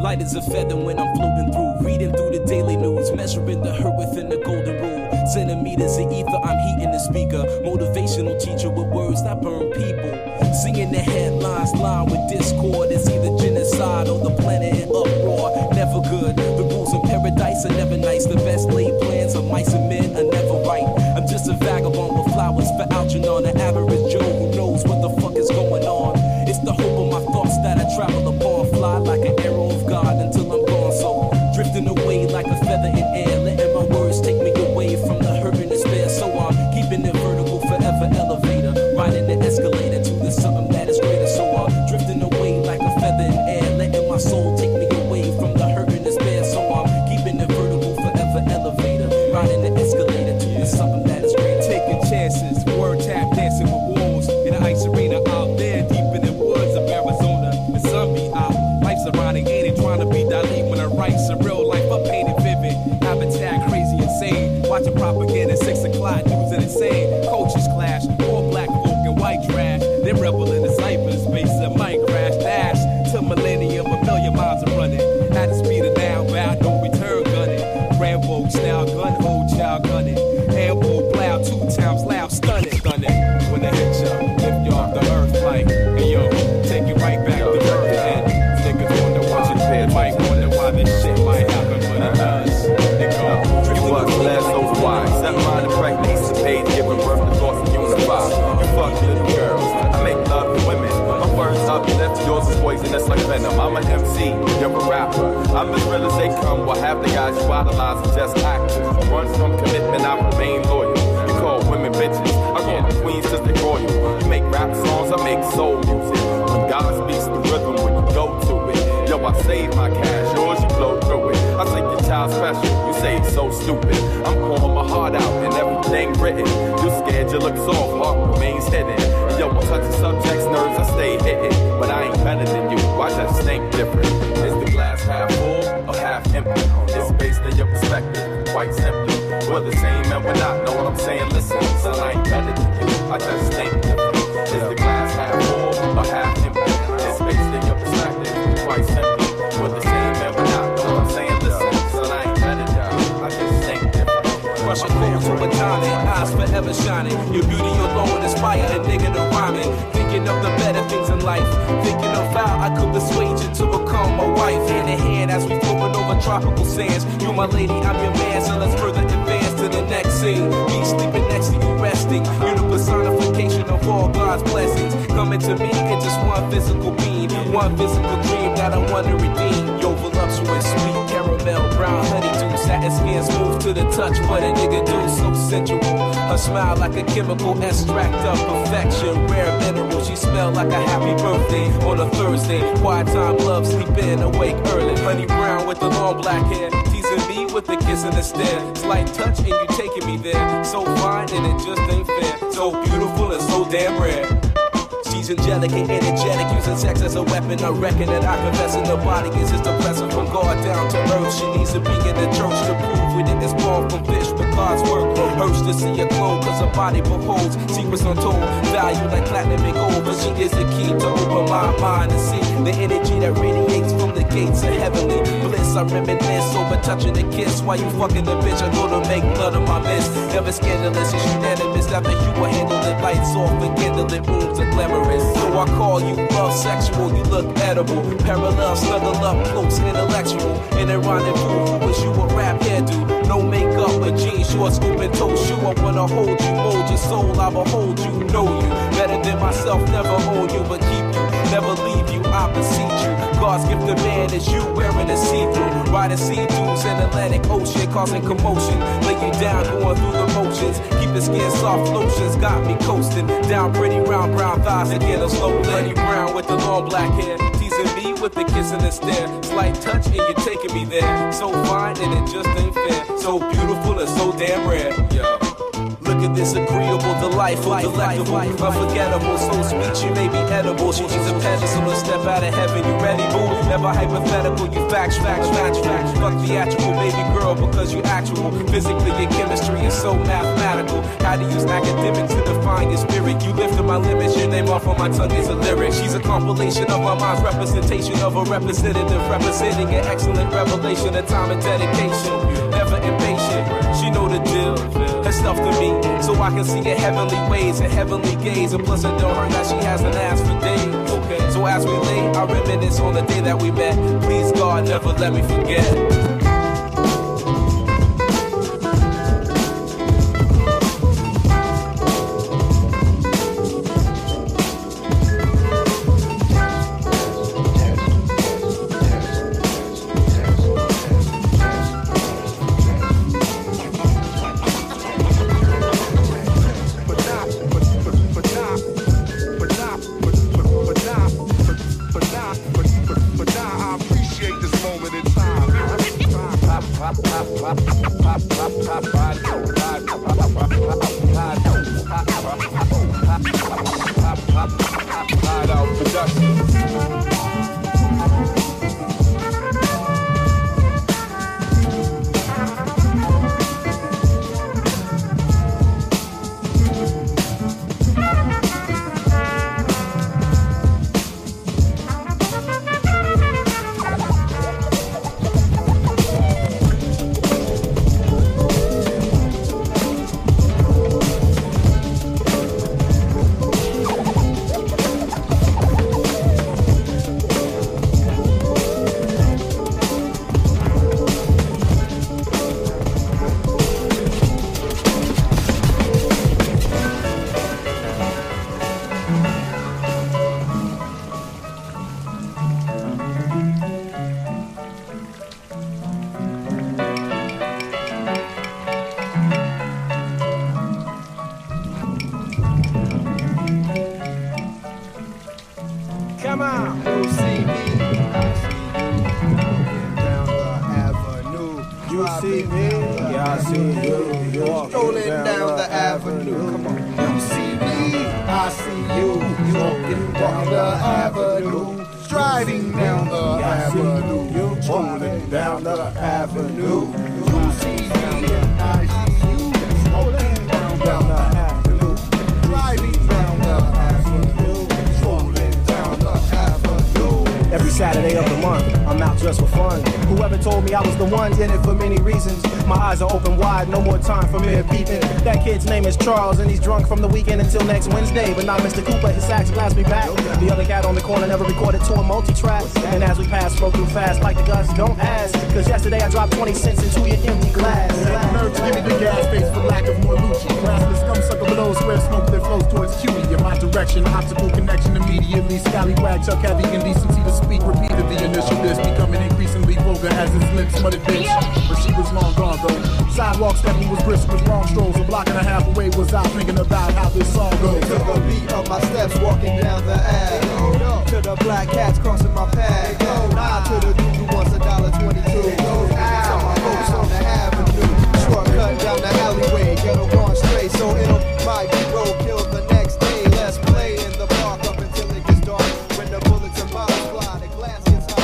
Light as a feather when I'm floating through, reading through the daily news, measuring the hurt within the golden rule. Centimeters of ether, I'm heating the speaker. Motivational teacher with words that burn people. Singing the headlines, lined with discord. It's either genocide or the planet in uproar. Never good. The rules of paradise are never nice. The best laid plans of mice and men are never right. I'm just a vagabond with flowers for Algernon, an average Joe who knows what the fuck is going on. It's the hope of my thoughts that I travel upon. Fly like an arrow of God until I'm gone. So drifting away like a feather in air, letting my words take me away from the hurt and despair. So I'm keeping it vertical, forever elevator, riding the escalator to the something that is greater. So I'm drifting away like a feather in air, letting my soul take me away from the hurt and despair. So I'm keeping it vertical, forever elevator, riding the escalator to the something that is greater. Taking chances, word tap dancing with wolves in the ice arena out there, deep in the woods of Arizona. The sun be out, life's ironic, ain't it? Trying to be dilute when I write surreal life, I paint it vivid. Habitat crazy, insane. Watching propaganda, 6 o'clock news and insane. Cultures clash, all black folk and white trash. They rebel in the cyberspace and might crash. Dash to millennium, a million miles are running. At the speed of now, bound, no return gunning. Rambo style, gun hold, child gunning. Ambo plow, 2 times loud, stunning. When I hit ya, lift you off the earth like, hey yo, take it right back to earth. And niggas wonder why, might wonder why this shit might happen, but it does. You fuck less over wide, 7 line impregnation page, giving birth to thoughts and unify. You fuck little girls, I make love to women. My words uplift, yours is poisonous like venom. I'm an MC, you're a rapper. I'm as real as they come, while half the guys you idolize are just actors. Run from commitment, I remain loyal. You call women bitches, I call them queens cause they royal. You make rap songs, I make soul music. When God speaks the rhythm, when you go to it. Yo, I save my cash, yours you blow through it. I take your child special, you say it's so stupid. I'm pouring my heart out and everything written. You scared, you look soft, heart remains hidden. Yo, I'm touching subjects, nerves, I stay hitting. But I ain't better than you, I just think different. Is the glass half full or half empty? It's based on your perspective, quite simply. We're the same and we're not, know what I'm saying? Listen, son, I ain't better than you, I just think different. Is the glass half full or half empty? It's based on your perspective, quite simply. We're the same and we're not, know what I'm saying? Listen, son, I ain't better than you, I just think different. Brush a cold to a diamond, eyes forever shining. Your beauty alone inspire a nigga to rhyming. Thinking of the better things in life, thinking of how I could persuade you to become my wife. Hand in hand as we floating over tropical sands. You my lady, I'm your man, so let's further advance to the next scene. Me sleeping next to you, resting. You're the personification of all God's blessings. Coming to me in just one physical being, one physical dream that I want to redeem. Yo, voluptuous, sweet caramel, brown honeydew, satin skin smooth to the touch. What a nigga do, so sensual. Her smile like a chemical extract of perfection. Rare mineral, she smell like a happy birthday on a Thursday. Quiet time, love, sleep in, awake early. Honey brown with the long black hair, teasing me with the kiss and the stare. Slight touch and you taking me there. So fine and it just ain't fair. So beautiful and so damn rare. She's angelic and energetic, using sex as a weapon. I reckon that I confess in the body is just a blessing from God down to earth. She needs to be in the church to prove it is born from fish, but God's work hurts to see her glow, cause her body beholds secrets untold, value like platinum and gold. But she is the key to open my mind and see the energy that radiates from the gates of heavenly bliss. I reminisce over touching a kiss while you fucking the bitch. I go to make blood of my miss. Never scandalous, it's unanimous. After you will handle the lights off and kindle it, rooms are glamorous. So I call you love sexual, you look edible. Parallel, snuggle up close, intellectual. In a rendezvous, who wish you a rap hairdo. No makeup, but jeans, short, scoop and toe shoe. I wanna hold you, mold your soul, I behold you, know you. Better than myself, never own you, but keep you, never leave you, I beseech you. God's gift to man is you wearing a see-through. Riding sea-dools in Atlantic Ocean, causing commotion. Lay you down, going through the motions. Keep the skin soft, lotions got me coasting. Down pretty round brown thighs again, a slow lady brown with the long black hair. Teasing me with the kiss and the stare. Slight touch and you're taking me there. So fine and it just ain't fair. So beautiful and so damn rare. Look at this agreeable, delightful, delectable, unforgettable, so sweet you may be edible. She needs a pedestal to step out of heaven. You ready, boo? Never hypothetical, you facts. Fuck theatrical, baby girl, because you actual. Physically, your chemistry is so mathematical. How to use academic to define your spirit. You lifted my limits, your name off on my tongue is a lyric. She's a compilation of my mind's representation of a representative, representing an excellent revelation of time and dedication. Never impatient, she know the deal. Her stuff to me, so I can see her heavenly ways and heavenly gaze. And plus, it don't hurt that she hasn't asked for days. Okay, so as we lay, I reminisce on the day that we met. Please God, never let me forget. Come on. You see me, I see you, walking down the avenue. You see me, I see you, rolling down the avenue. Come on. You see me, I see you, walking down the avenue. Driving down the avenue, rolling down the avenue. You see me, I see you, rolling down the avenue. Driving down the avenue, rolling down the avenue. Every Saturday of the month, I'm out just for fun. Whoever told me I was the one did it for many reasons. My eyes are open wide, no more time for mere peeping. That kid's name is Charles and he's drunk from the weekend until next Wednesday. But not Mr. Cooper, his sax blasted me back. The other cat on the corner never recorded to a multi-track. And as we pass, flow through fast like the guts, don't ask. Cause yesterday I dropped 20 cents into your empty glass. Nerve to give me the gas face for lack of more Lucci. Grassless scum sucker below, square smoke that flows towards cutie. In my direction, optical connection immediately. Scallywag, Chuck had the indecency to speak repeated. The initial diss becoming increasingly vulgar as his lips muttered bitch. But she was long gone though. Sidewalk stepping was brisk with long strolls. A block and a half away was I thinking about how this song goes. To the beat of my steps walking down the alley. To the black cats crossing my path. Nah, to the dude who wants $1.22. Some my folks on the avenue. Shortcut down the alleyway. Ghetto gone straight, so it'll might be roadkill the next day. Let's play in the park up until it gets dark. When the bullets and bottles fly, the glass gets hot.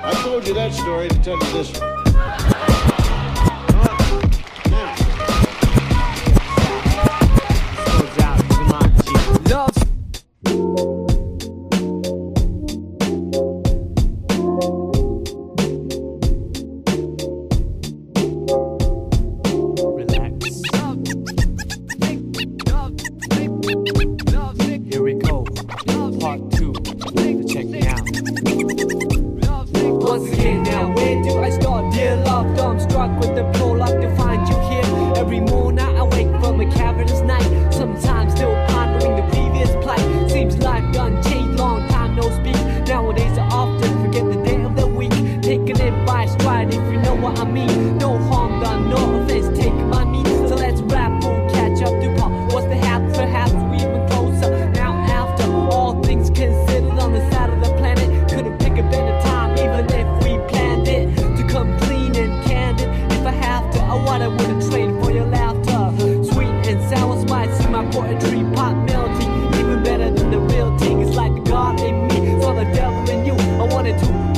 I told you that story to tell you this one.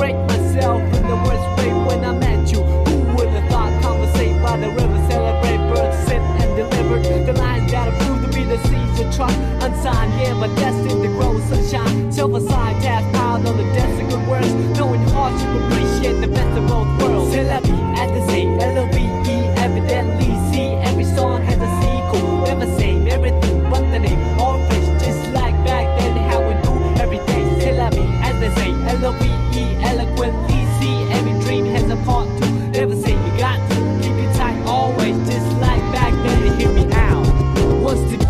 break myself in the worst way when I met you. Who would have thought conversate by the river, celebrate birds, sit and deliver the lines that prove to be the seeds of trust. Unsigned, yeah, but destined to grow sunshine. Silver-side, tapped out on the desk of good words. Knowing hardship, appreciate the best of both worlds. C'est la vie at the sea, L-O-V-E, evidently see every song has a sequel. Never same, everything but the name. All fish, just like back then, how we do every day. C'est la vie, as they say, L-O-V-E, eloquently see every dream has a part two. Never say you got to keep it tight always, just like back then. To hear me out. What's the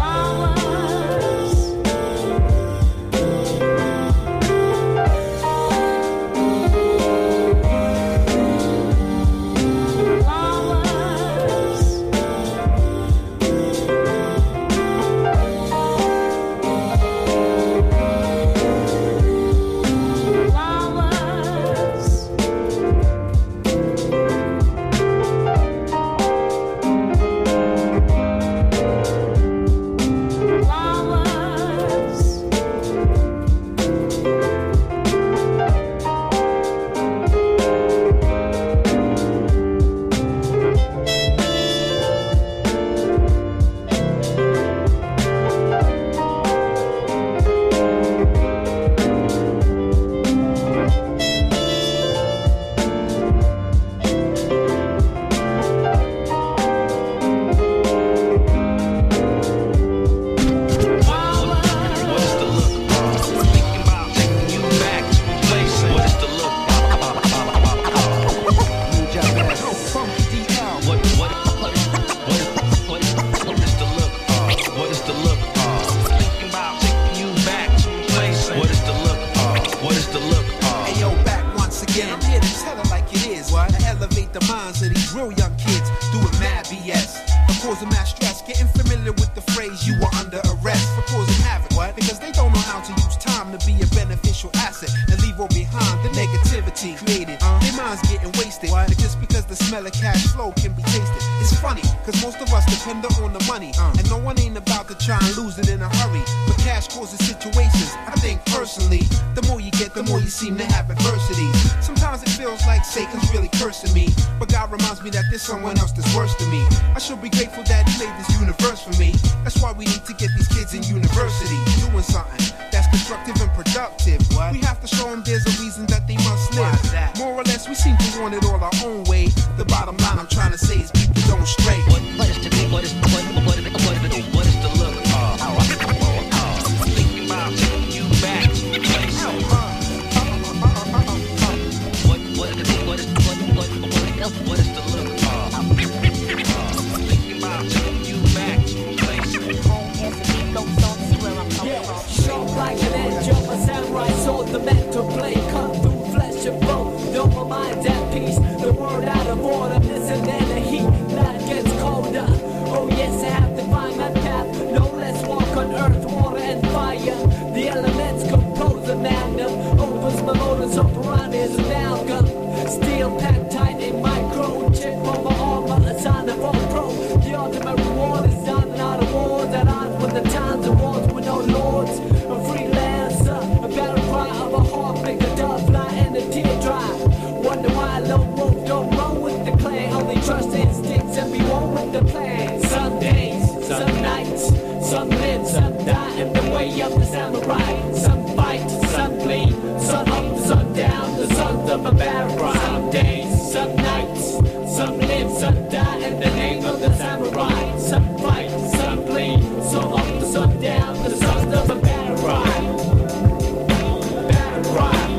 someone else that's worse than me. I should be grateful that he made this universe for me. That's why we need to get these kids in university doing something that's constructive and productive. What? We have to show them there's a reason that they must live. More or less, we seem to want it all our own way. The bottom line I'm trying to say is people don't stray. What is the look? Thinking about taking you back to the place. What is the look? like an edge of a samurai sword, the mental play come through flesh and bone. No, my mind's at peace. The word out of order, missing in the heat. Night gets colder. Oh yes, I have to find my path. No less walk on earth, water and fire. The elements compose a magnum. Opens my motor, so piranha is an amalgam. Steel packed tight in micro. Chip on my armor, a sign of all pro. The ultimate reward is done out of wars. At odds with the times of wars with no lords. A freelancer, a battle cry of a hawk, make a dove fly and a teardrop. Wonder why lone wolf don't run with the clan. Only trust instincts and be one with the plan. Some days, some nights, some live, some die in the way of the samurai. Some fight, some bleed, sun up, sun down, the sons of a battle cry. Some days, some nights, some live, some die in the name of the samurai. Some fight, some bleed, sun up, sun down, the sons of a battle cry. Battle cry.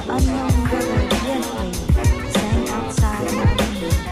unknown river gently sang outside my window.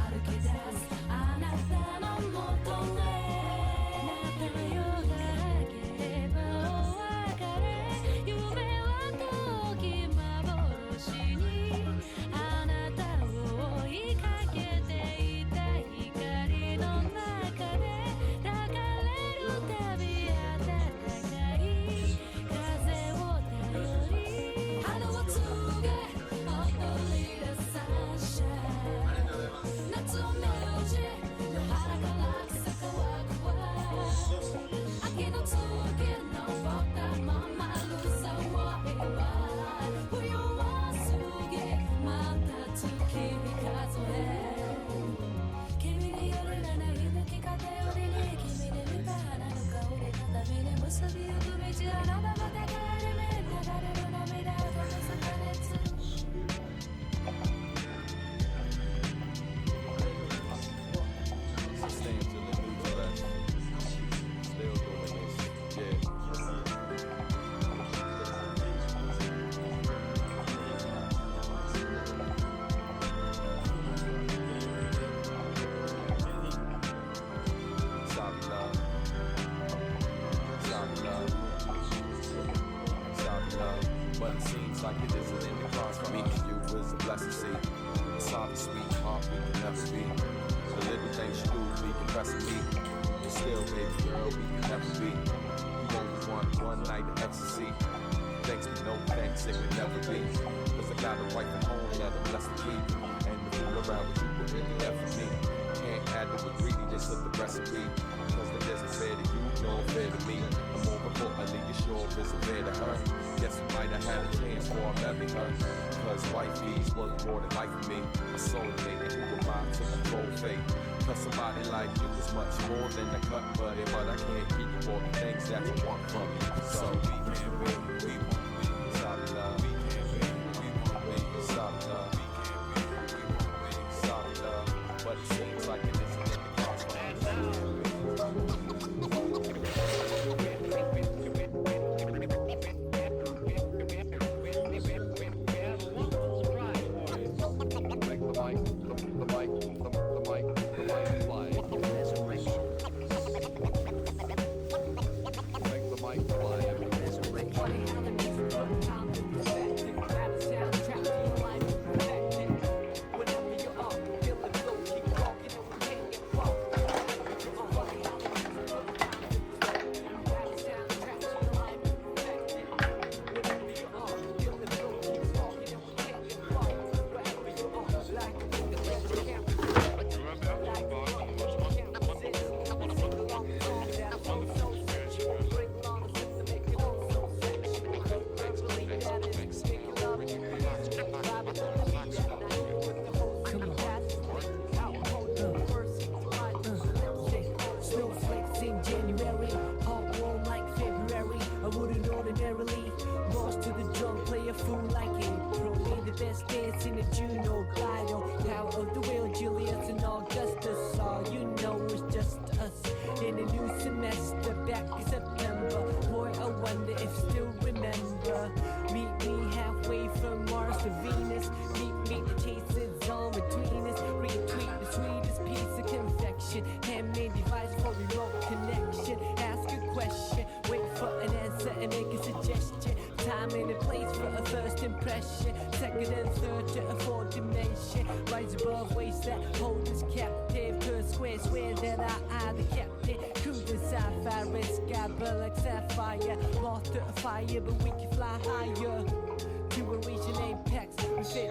歩き出すあなたのもとへまたよがけばお別れ夢は遠き幻にあなたを追いかけていた光の中で流れるたび暖かい風を頼り春を告げ踊り出サンシャイン夏を目打ち野原から草川秋の月のぼったままるさわいわ冬は過ぎまた月に数え君によるらない抜き方よりに君で見た花の香り畳に結びゆく道あなたまた帰る目流れる涙を止めさかれつStaying till the new dress. Still doing this, yeah. Sorry, love. Sorry, love. Sorry, love. But it seems like it isn't in the cards for me. You is a blessing, see. It's hard to sweetheart, we can never be. The little things you do be compressing me. But still, baby girl, we can never be. You only want one night of ecstasy. Thanks but no thanks, it can never be. Cause I got a wife at home that I'm blessed to keep. And to fool around with you would really that for me. Can't add it with greedy, just look the recipe. Cause it isn't fair to you, nor fair to me. And more importantly, you're sure it isn't fair to her. Guess we might have had a chance for I married her. Cause wifey's worth more than life for me. A soulmate, and who am I to control fate? Cause somebody like you is much more than a cut buddy. But I can't give you all the things that you want from me. So we can't be, we won't be. Sorry, love. We can't be, we won't be. Sorry, love. We can't be, we won't be. Sorry, love. But it seems like it isn't in the cards for us. Fire, but we can fly higher to a reaching apex. We fit